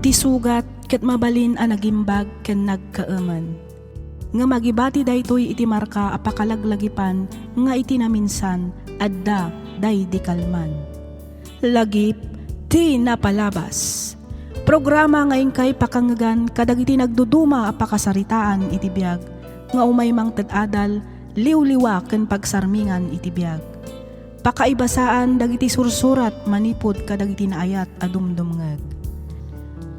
iti sugat ket mabalin a nagimbag ken nagkaemen. Nga magibati daytoy iti marka apakalaglagipan nga iti naminsan adda day di kalman. Lagip ti napalabas. Programa nga ingkay pakangagan kadagiti nagduduma a pakasaritaan iti biag nga umay mang ted-adal liwliwa ken pagsarmingan iti biag. Pakaibasaan dagiti sursurat manipod kadagiti naayat a dumdumngeg.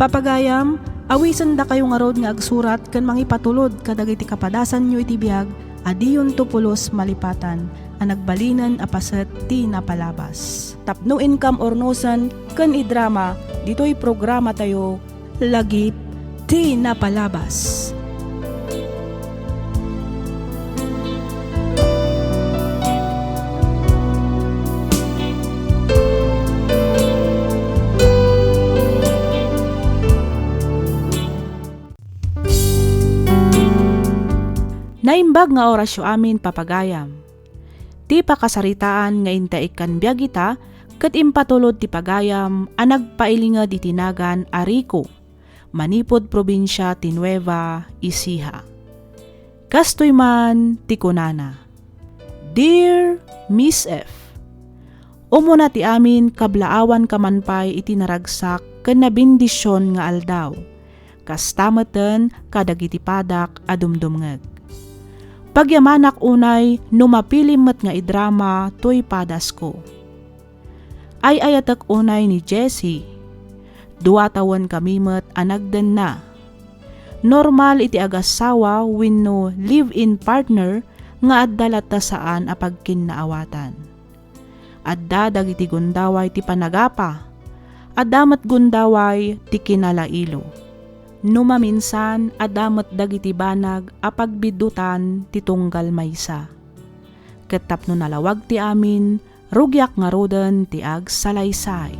Papagayam, awisen da kayo nga rod nga agsurat ken mangipatulod kadagiti kapadasan nyo iti biag adiyon tupulos malipatan a nagbalinan a paset ti napalabas. Tapno income or nosan ken idrama ditoy programa tayo lagip ti napalabas. Naimbag nga orasyo amin papagayam. Ti pakasaritaan nga intaikan biyagita ket impatulod ti pagayam a nagpailinged iti nagan Arico, manipod probinsya ti Nueva Ecija. Kastoy man ti kunana. Dear Miss F, umuna ti amin kablaawan kamanpay iti naragsak ken nabindisyon nga aldaw. Kastameten kadagiti padak a dumdumngeg. Pagyamanak unay numapilimet nga idrama toy padas ko. Ay ayatek unay ni Jessie. 2 tawen kamimet anagden na. Normal iti agasawa wenno live-in partner nga adda latta saan a pagkinnaawatan. Adda dagiti gundaway ti panagapa. Addamet gundaway ti kinalailo. Numaminsan adamet dagiti banag a pagbidutan ti tunggal maysa. Ket tapno nalawag ti amin, rugyak nga roden ti agsalaysay.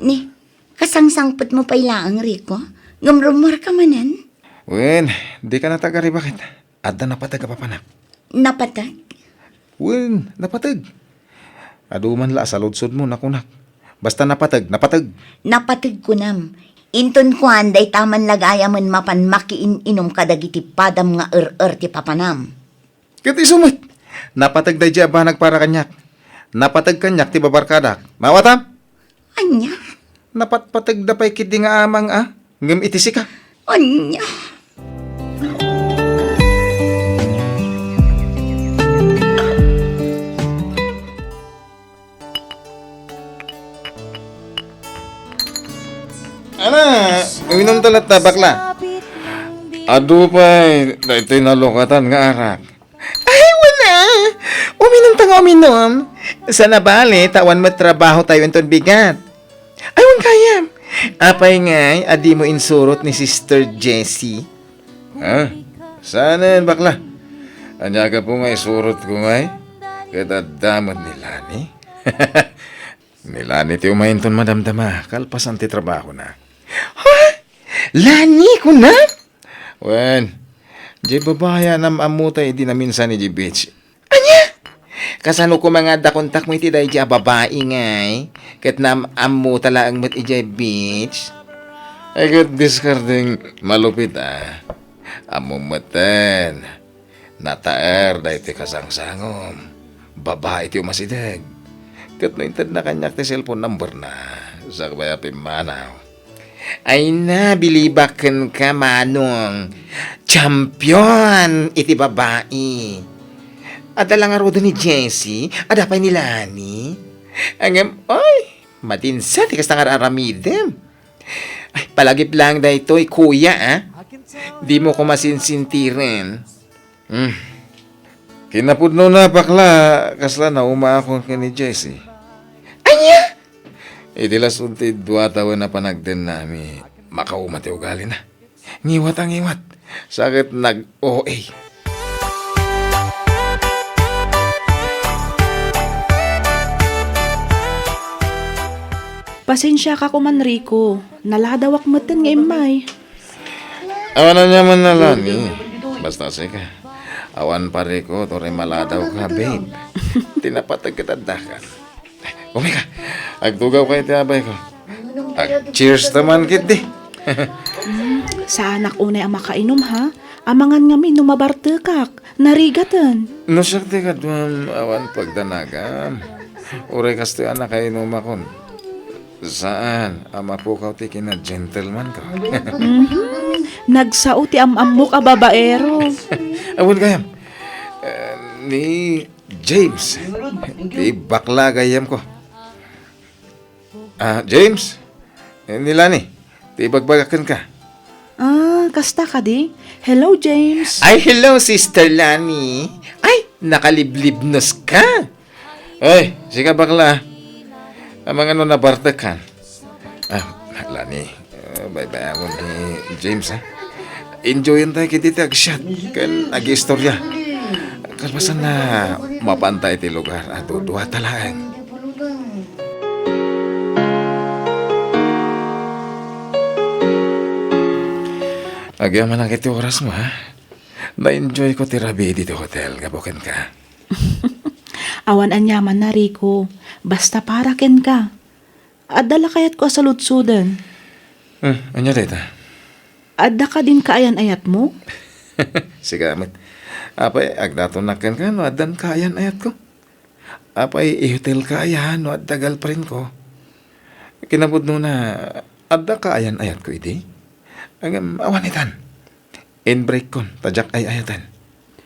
Ni, kasangsangpot mo pa ilaang, Rico? Ngumrumor ka manan? Wen, di ka natagari bakit? Adda napatag ka papanak. Napatag? Wen, napatag. Aduman la sa lodsod mo nakunak. Basta napatag. Napatag ko nam. Inton ko anday taman lagayaman mapan makiin-inom kadagiti padam nga ti papanam. Kati sumot. Napatag day dya ba nagpara kanyak. Napatag kanyak ti babarkadak. Mawatam? Anya? Napatpatag da pa'y kiti nga amang ngem itisi ka. Anya? Ana, uminom talat na bakla. Adu pa'y, dahito'y nalokatan nga arak. Ay, wala. Uminom. Sana bali, tawan matrabaho tayo enton bigat. Ay, wang kayam. Apay ngay, adi mo insurot ni Sister Jessie. Sana yan bakla. Anya ka po nga isurot ko ngay. Kadadamot ni Lani. Ni Lani ti umahinton madamdama. Kalpasan ti trabaho na. Ha? Lani ko na? Wen, di babaya nam amutay di na minsan ni di bitch. Anya? Kasano ko mga dakontak mo iti dahi di babae ngay. Kat nam amu talaang mat iti bitch. Ay kat diskarding malupit Amu maten. Nataer dahi ti kasangsangom. Babae ti umasideg. Kat naintad na kanyak ti cellphone number na. Sa kabaya pimanaw. Ay na, bilibakan ka, manong. Champion, iti babae. Ada lang arodo ni Jessie, ada pa ni Lani. Angam, ay, matinsa, tikas na aramidem. Ay, palagip lang da ito, kuya, Di mo ko masinsintirin. Kinapudno na, bakla, kasla na umaakong ka ni Jessie. Anya? Itilas unti 2 taon na panagden nami. Makaumati ugali na. Ngiwat ang ngiwat. Sakit nag-OA. Pasensya ka ko man, Rico. Naladawak maten nga imay. Awan na naman na lani. Basta sika. Awan pare ko, tore maladaw ka, babe. Tinapatag kitadakan. Umika, agtugaw kayo tiyabay ko. Cheers naman kit di. Sa anak unay ang makainom ha. Amangan nga mi numabartekak. Narigatan. No siya ti kadwam awan pagdanagam. Uray kasto anak kayo numakon. Saan? Ama po ka ti kina gentleman ka. Nagsao ti amamok a babaero. Awan kayam. Ni James. Di bakla gayam ko. James. Nila ni. Di bagbagakan ka. Kasta ka di? Hello, James. Ay, hello, Sister Lani. Ay, nakaliblibnos ka. Ay, sige bakla. Amang ano na bartakan. Lani. Bye-bye ako ni James, ha? Enjoyin tayo kitita agsyat. Kan ag-istorya. Kalpasan na mapantay ti lugar. Ato, duwa talaan. Agyaman na kiti oras mo, ha? Na-enjoy ko ti rabi dito hotel. Gabukin ka. Awan anyaman na, Rico. Basta para ken ka. Adala kayat ko sa lutsudan. Anya dita? Adda ka din kaayan ayat mo? Sige, amit. Apay, agdatonakan ka, no? Adan kaayan ayat ko. Apay, i-hotel kaayan, no? Dagal pa rin ko. Kinabud no na, adda kaayan ayat ko, iti. Ang awanitan. In-break kon, tajak ay ayatan.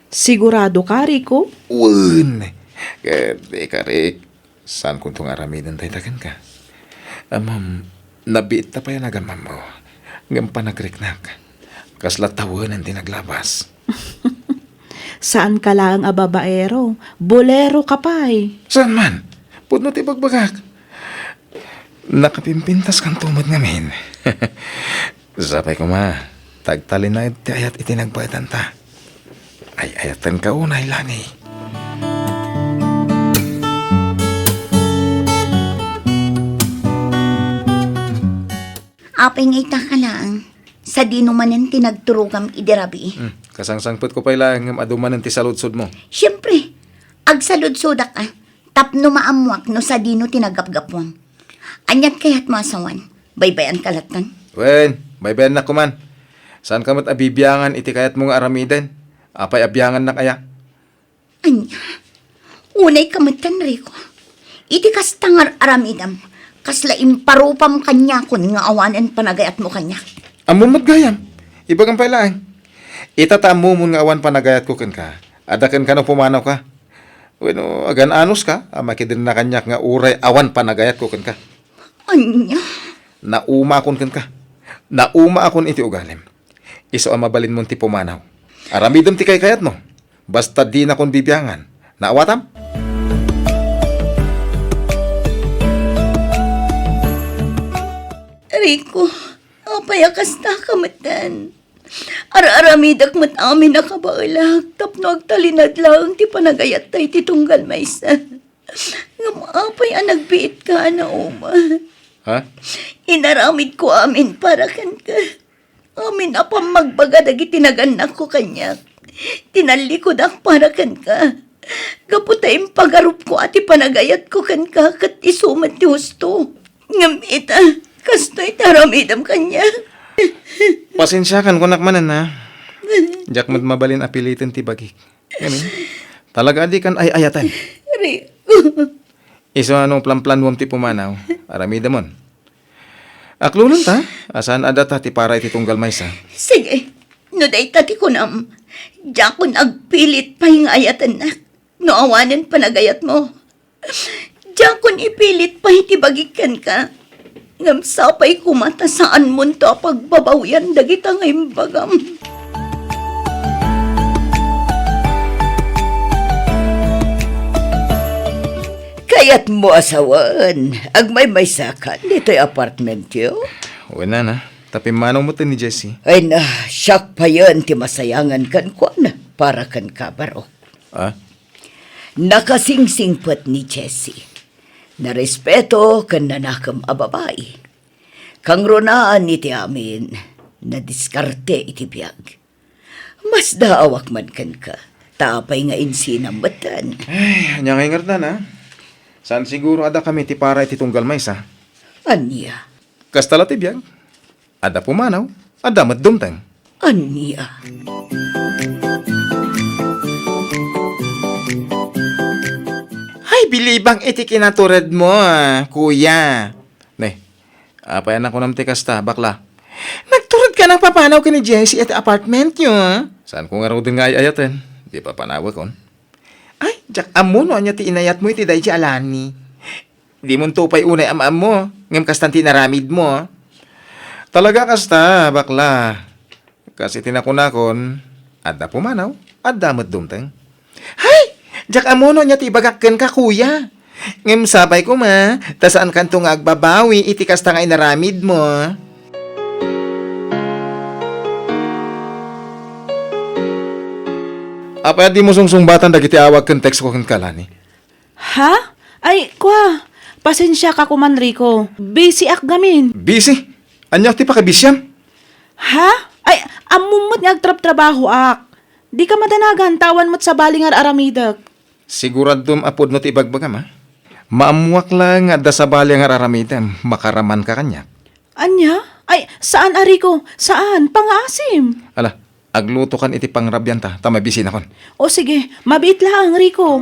Sigurado ka, Rico? Un! Kaya, karik, saan kung itong aramidan tayo tagan ka? Nabiit na pa yan agamam mo. Ngam pa nagriknak. Kasla tawon ang tinaglabas. Saan ka lang a babaero? Bolero ka pa'y. Saan man? Pudno ti bagbagak. Nakapimpintas kang tumad ngamin. Sapay ko ma, tagtalin na iti ayat itinagbayatan ta. Ay ayatan ka unay lani. Apay nga ita ka lang. Sa di numanan tinagturugam idirabi. Kasangsangpot ko pa ilang aduman ng tisaludsod mo. Siyempre, agsalud-sudak ka. Tapno maamwak no sa dino tinagapgapwang. Anyat kaya't masawan. Baybayan kalatan. Wen, baybayan na kuman. Saan ka mat abibiyangan iti kayat mong aramidan? Apay abiyangan na kaya? Anya, unay kamatan, Rico. Iti kas tangar aramidam. Kasla imparupam kanya kun nga awanan panagayat mo kanya. Amon matgayam. Ibagang pailaan. Itatamo mo nga awan panagayat ko kan ka. Adakan ka na pumanaw ka. Bueno, agan anos ka. Makidin na kanyak nga uray awan panagayat ko kan ka. Anya, Nauma akon kan ka. Nauma akon iti ugalim. Iso ang mabalin mo ti pumanaw. Aramidam ti kay kayat mo. Basta di na kon bibiyangan. Naawatam? Rico, apayakas na kamatan. Ara-aramidak mat amin nakabailag. Tapno agtalinad lang ti panagayat tayo ti tunggal maysa. Ngam-apay ang nagbiit ka na uma. Ha? Inaramid ko amin para kan ka. Amin apang magbaga dagi tinaganak ko kanyak. Tinalikod ak para kan ka. Kaputay pagarup ko ati panagayat ko kan ka kat isumat ti husto. Ngamita, kasto'y taramidam kanya. Pasensyakan ko nakmanan na. Diyak mat mabalin apilitin ti bagik. Yamin. Talaga di kan ay ayatan. Rico, Iso anong plan-plan mo ti pumanaw. Aramida mon. Aklunan ta. Asan adata ti para iti tunggal maysa. sige, no day tati ko nam. Diyan ko nagpilit pa yung ayatan na. No awanan panagayat mo. Diyan ko ipilit pa itibagikan ka. Ngam sapay kumata saan mo to pagbabawian dagita ngayong bagam. Kayat mo asawan. Agmay may sakan. Dito'y apartment yo. Wala na. Tapi manaw mo to ni Jessie. Ay na, siyak pa yun. Ti masayangan kan ko na. Para kan kabaro. Ah? Nakasingsingpot ni Jessie. Narespeto kan nanakam a babae. Kang ronaan iti amin. Nadiskarte iti biyag. Mas daawak man kan ka. Tapay nga insinambatan. Ay, anya nga ingardan ha. Saan siguro ada kami ti para iti tunggal mais ha. Anya? Kastala ti biyag. Ada pumanaw. Ada maddumtang. Anya? Ay, bilibang iti kinaturad mo, kuya. Ne, apayan ako nam ti kasta, bakla. Nagturad ka ng papanaw ka ni Jessie at apartment nyo, Saan ko nga raw din nga ayaten? Di pa panawa kon. Ay, jak amuno anya ti inayat mo iti day ti alani. Di mo tupay unay am mo, ngem kastan tinaramid mo. Talaga kasta, bakla. Kasi tinakunakon, adda pumanaw, adda maddumteng. Hay! Jak amuno nya ti bagakken ka, kuya. Ngem sabay ko ma, tasaan kanto nga agbabawi, iti kasta nga inaramid mo. Apa di mo sungsungbatan dagiti awag ken text ko ken kalani? Ha? Ay, kwa. Pasensya ka kuman, Rico. Busy ak gamin. Busy? Anyak ti pakabisyam? Ha? Ay, amumot nga agtrab-trabaho ak. Di ka madanagan, tawan mo't sa balingar aramidak. Siguradom apod no ti ibagbagam ha? Maamuak lang nga da sa bali nga aramidam, makaraman ka kanyak. Anya? Ay, saan, Rico? Saan? Pangasim. Ala, agluto kan iti pangrabyan ta, tamabisin akon. O sige, mabit lang, Rico.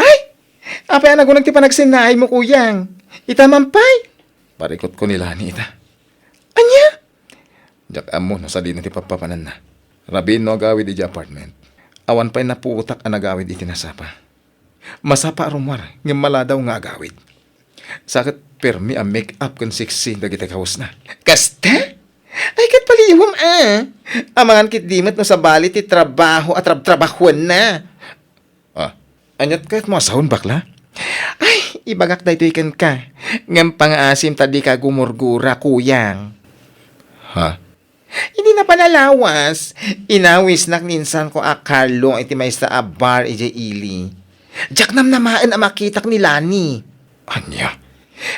Ay! Apay anak ko nagti panagsinay mo, kuyang. Itamampay. Parikot ko nila ni ita. Anya? Jak amo no sa di na ti papapanan na. Rabin no agawid iti apartment. Awan pa'y napuutak ang agawid iti nasapa. Masapa arumwar, ng maladaw nga agawid. Sakit permi ang make-up kan sexy dagiti kawas na. Kasta? Ay kat paliwam Amangan kit dimat no sa bali ti trabaho at trabahuan na. Anyat kahit mo asahon bakla? Ay, ibagak da ito ikan ka. Ngam pang-asim tadi ka gumurgura, kuyang. Ha? Hindi na panalawas. Inawis nak ninsan ko akalo iti may sa abar ije ili. Diyak namaan ang makitak ni Lani. Anya?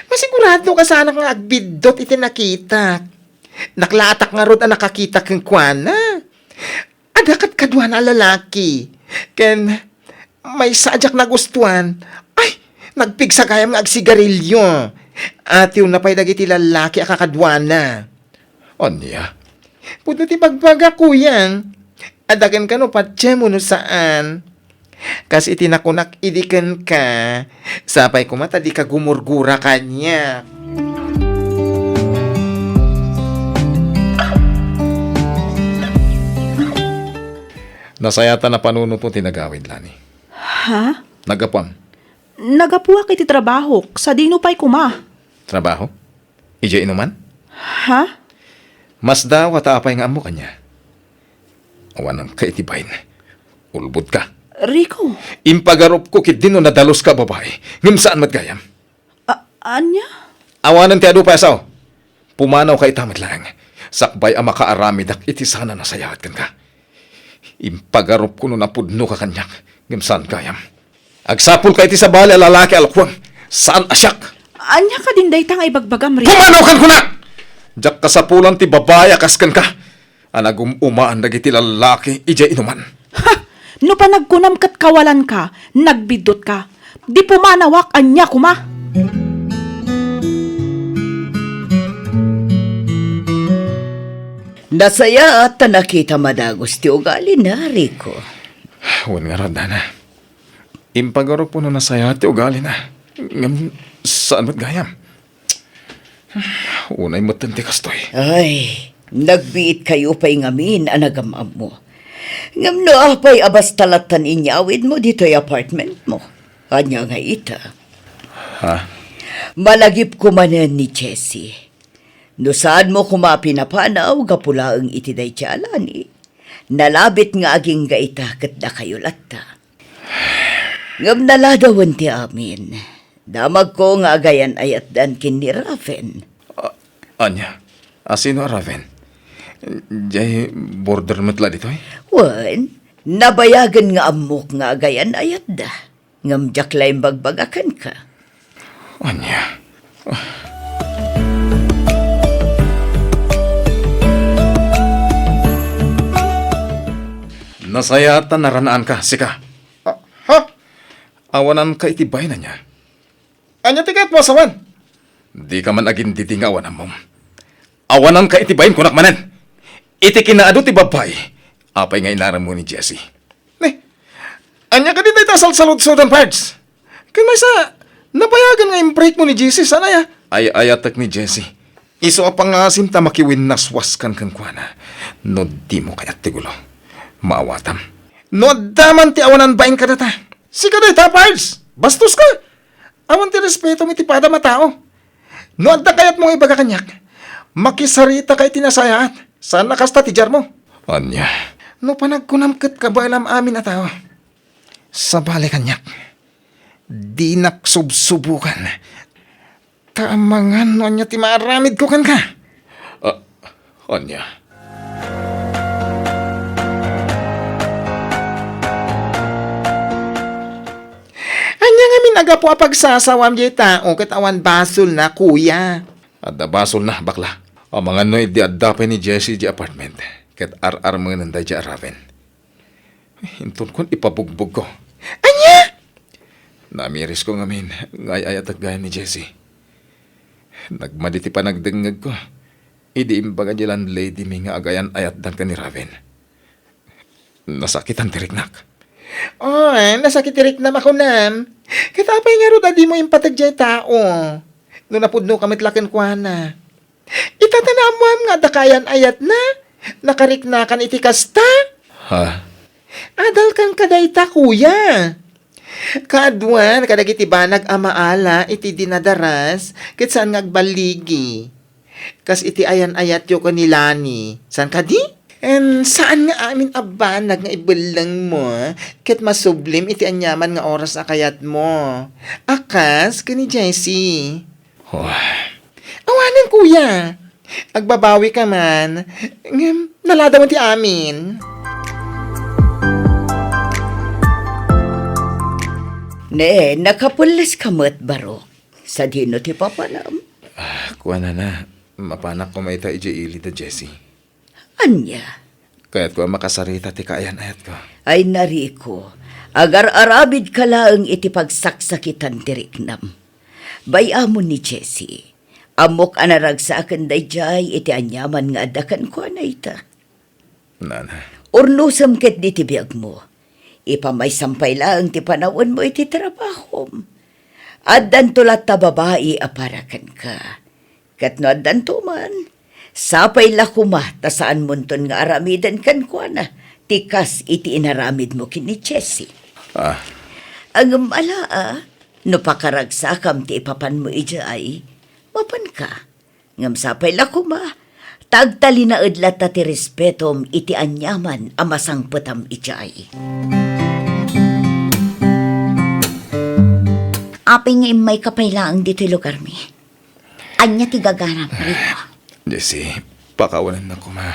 Masigurado ka sana nga agbidot iti nakita. Naklatak nga rod ang nakakita kang kwana. Adakat kadwa na lalaki. Ken may sadyak na gustuan. Ay, nagpigsagayam nga agsigarilyo. At yung napay dagiti lalaki akakadwana. Anya? Puto ti pagbaga, kuyang. Adagan ka no, patse mo no saan. Kasi itinakunak idikan ka. Sapay kumata di ka gumurgura kanya. Nasayata na panuno po tinagawid, Lani. Ha? Nagapam. Nagapuwak iti trabaho. Sa dino pa'y kuma. Trabaho? Ije inuman? Ha? Mas daw at apay nga amo kanya. Awan ang kaitibayin. Ulbud ka. Rico? Impagarup ko kit dino nadalos ka, babae. Ngim saan matgayam? Anya? Awanan ti adu pa asaw. Pumanaw ka itamat lang. Sakbay ang makaaramidak iti sana nasayahat kan ka. Impagarup ko no napudno ka kanyak. Ngim saan gayam? Agsapul ka iti sa bali lalaki alkwang. Saan asyak? Anya ka din daytang ibagbagam, Rico? Pumanaw kan ko na! Diyak kasapulan ti babaya kaskan ka. Anagum umaan dagiti lalaki ije inuman. Ha! No pa nagkunam kat kawalan ka, nagbidot ka. Di pumanawak anya kuma. Nasaya at nakita madagos ti ugali na, Rico. Huwag nga rada na. Impagaro po na nasaya ti ugali na. Ngam, saan mo't gayam? Unay mo't tanti kastoy. Ay, nagbiit kayo pa'y ngamin anagamam mo. Ngam no apay abas talatan inyawid mo dito'y apartment mo. Anya nga ita. Ha? Malagip ko manen ni Jessie. No saan mo kumapinapanaw gapula ang itiday tiyalani. Nalabit nga aging gaita kat na kayo latta. Ngam naladawan ti amin. Damag ko nga agayan ayat dan kin ni Raven. Anya? Asino Raven? Jay border matla dito eh? Wan, nabayagan nga amok nga agayan ayat da. Ngamjak laing bagbagakan ka. Anya. Nasayatan naranaan ka, sika. Ha? Awanan ka itibay na niya. Anya tikat mo asawan? Di ka man agin ditingawan ang mom. Awanan ka itibayin kunak manan. Iti kinaado ti babay. Apay nga inaram mo ni Jessie. Anya ka din tayo salud-sudan parts. Kaya may sa napayagan nga yung break mo ni Jessie. Sana ya? Ay-ayatak ni Jessie. Iso apang nga simta makiwin naswaskan kang kuana. No di mo kaya't tigulo. Maawatam. No daman ti awanan bain ka data. Sika day ta parts. Bastos ka. Awan ti respeto mi ti pada matao. No adda kayat mong ibaga kanyak. Makisarita kay tinasayaat. Saan nakasta ti jar mo? Anya. No panagkunamkat ka ba alam amin na tao? Sa bali kanyak. Di naksubsubukan. Taamangan no anya ti maaramid ko kan ka. Anya. Anya nga minaga po pagsasawam di tao kat awan basol na kuya. Adda basol na bakla. O mga no di adapay ni Jessie di apartment. Kat ar-ar mga nanday di araven. Hintun kon ipabugbog ko. Anya! Namiris ko ngamin ngay-ayat at gaya ni Jessie. Nagmaditi pa nagdengag ko. Idi imbaga di landlady mi nga agayan ayat dan ka ni Raven. Nasakitan tiriknak. Oy, nasakitirik na ako nam. Katapay nga ro di mo impatag jay tao. No napudno kamit laken kuana. Itatanamuam nga dakayan ayat na. Nakariknakan iti kasta. Ha? Adal kang kadayta kuya. Kaadwan kadagiti banag amaala iti dinadaras ket saan ngagbaligi. Kas iti ayan ayat yo kanilani. San kadi? And saan nga amin abanag nga ibulang mo, ket masublim iti anyaman nga oras na kayat mo. Akas, kani Jessie. Awanan kuya. Agbabawi ka man. Nalada mo ti amin. Ne, nakapulis ka mo't barok. Sa dino ti papanam. Kuha na. Mapanak ko maita iji ili da Jessie. Anya? Kaya't ko makasarita ti kaayan ayat ko. Ay nariko, agar-arabid ka laang iti pagsaksakitan tiriknam. Bayamon ni Jessie, amok anarag sa akin dayjay iti anyaman nga adakan ko anayta. Nana. Urnusam ket di ti biag mo, ipamay sampay laang ti panawon mo iti trabahom. Addan tulat ta babae aparakan ka. Kat no addan tuman, sapay lakuma ta saan munton nga aramidan kan kwa na, tikas iti inaramid mo kini Jessie. Ang no pakaragsakam ti ipapan mo ijay, mapan ka. Ngam sapay lakuma, tagtali na udlat ta ti respetom iti anyaman amasang petam ijay. Apay nga may kapaylaang dito'y lugar mi. Anya ti gaganap rito. Jessie, pakawalan na ko ma.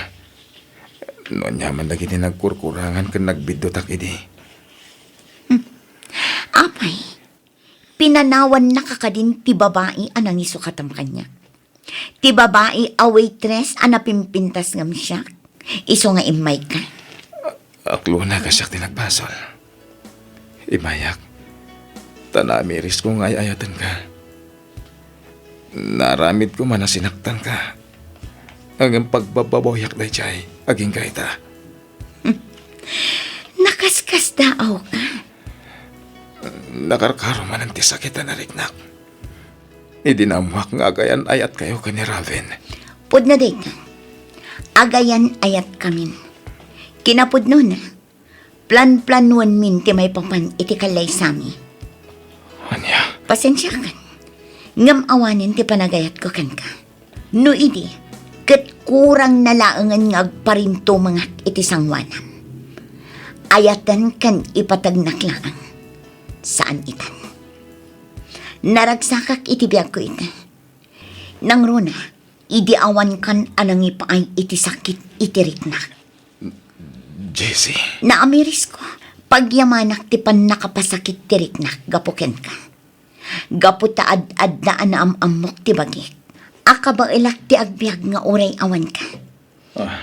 Noon yaman lagi din nagkurkurangan kan nagbidotak idi. Apay, pinanawan na kakadin ti babae anang isukatam kanya. Ti babae a waitress anapimpintas ngam siya. Iso nga imay ka. Aklo na kasyak tinagbasol. Imayak, tanamiris ko ngay ayatan ka. Naramid ko man na sinaktan ka. Hanggang pagbababoyak na chay, aging kaita. Nakaskas daaw ka. Nakarkaro man ang tisakitan na riknak. Idinamuak nga agayan ayat kayo ka ni Raven. Pud na day ka. Agayan ayat kamin. Kinapud nun. Plan-planuan min ti may papan iti kalay sami. Anya? Pasensya kan. Ngam awanin ti panagayat ko kan ka. No idi, ket kurang nalaangan nga agparinto mga iti sangwanan. Ayatan kan ipatagnak laang. Saan itan? Naragsakak iti biyag ko ita. Nang runa, idi awan kan anang ipaay iti sakit iti riknak. Jessie. Naamiris ko, Pagyamanak ti pan nakapasakit tiriknak, gapuken ka. Gaputa ad na anaamamok ti bagik. Akaba ilak ti agbiag nga oray awan ka.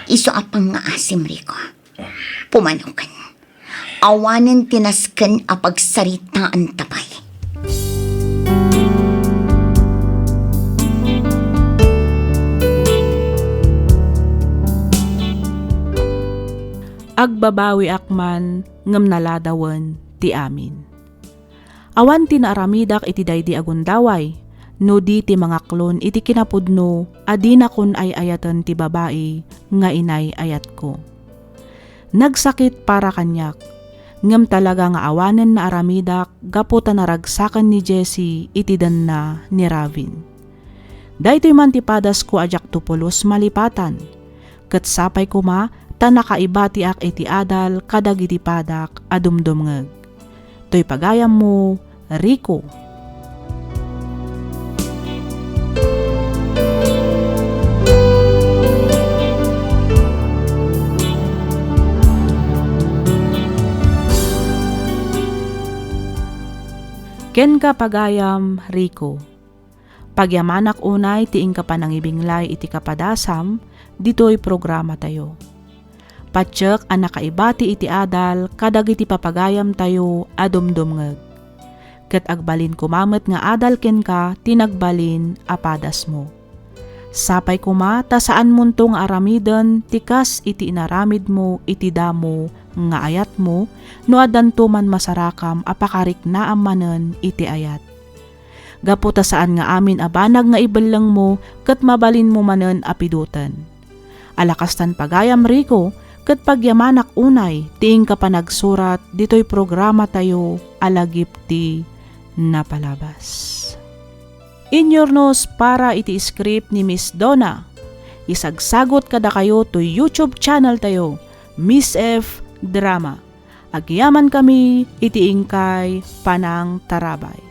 Iso apang nga asim, Rico. Pumanaw ka. Awanin tinasken a pagsaritaan tapay. Agbabawi akman ngem naladawen ti amin. Awan ti naaramidak iti daydi agundaway, no di ti mga klon iti kinapudno, adi na kun ay ayatan ti babae, nga inay ayat ko. Nagsakit para kanyak, ngem talaga nga awanen na aramidak, gaputa naragsakan ni Jessie iti dan na ni Ravin. Daytoy man ti padas ko ajak tupulos malipatan, ket sapay kuma, ta nakaibati ak iti adal kadag iti padak adumdumngeg. Toy pagayam mo, Rico. Ken ka pagayam, Rico. Pagyamanak unay tiing ka panangibinglay iti kapadasam, dito'y programa tayo. Patsyak ang nakaibati iti adal, kadag iti papagayam tayo, adumdumngeg. Ket agbalin kumamet nga adal ken ka, tinagbalin apadas mo. Sapay kuma, ta saan muntong aramiden, tikas iti inaramid mo, iti damo, nga ayat mo, no adanto man masarakam, apakarik na amanen, iti ayat. Gaputa saan nga amin abanag nga ibelang mo, ket mabalin mo manen apidutan. Alakastan pagayam, Rico, ket pagyamanak unay, tiing ka pa nagsurat, dito'y programa tayo, alagip ti napalabas. Inyornos para iti script ni Miss Donna. Isagsagot kada kayo to YouTube channel tayo, Miss F Drama. Agyaman kami, iti ingkay panang tarabay.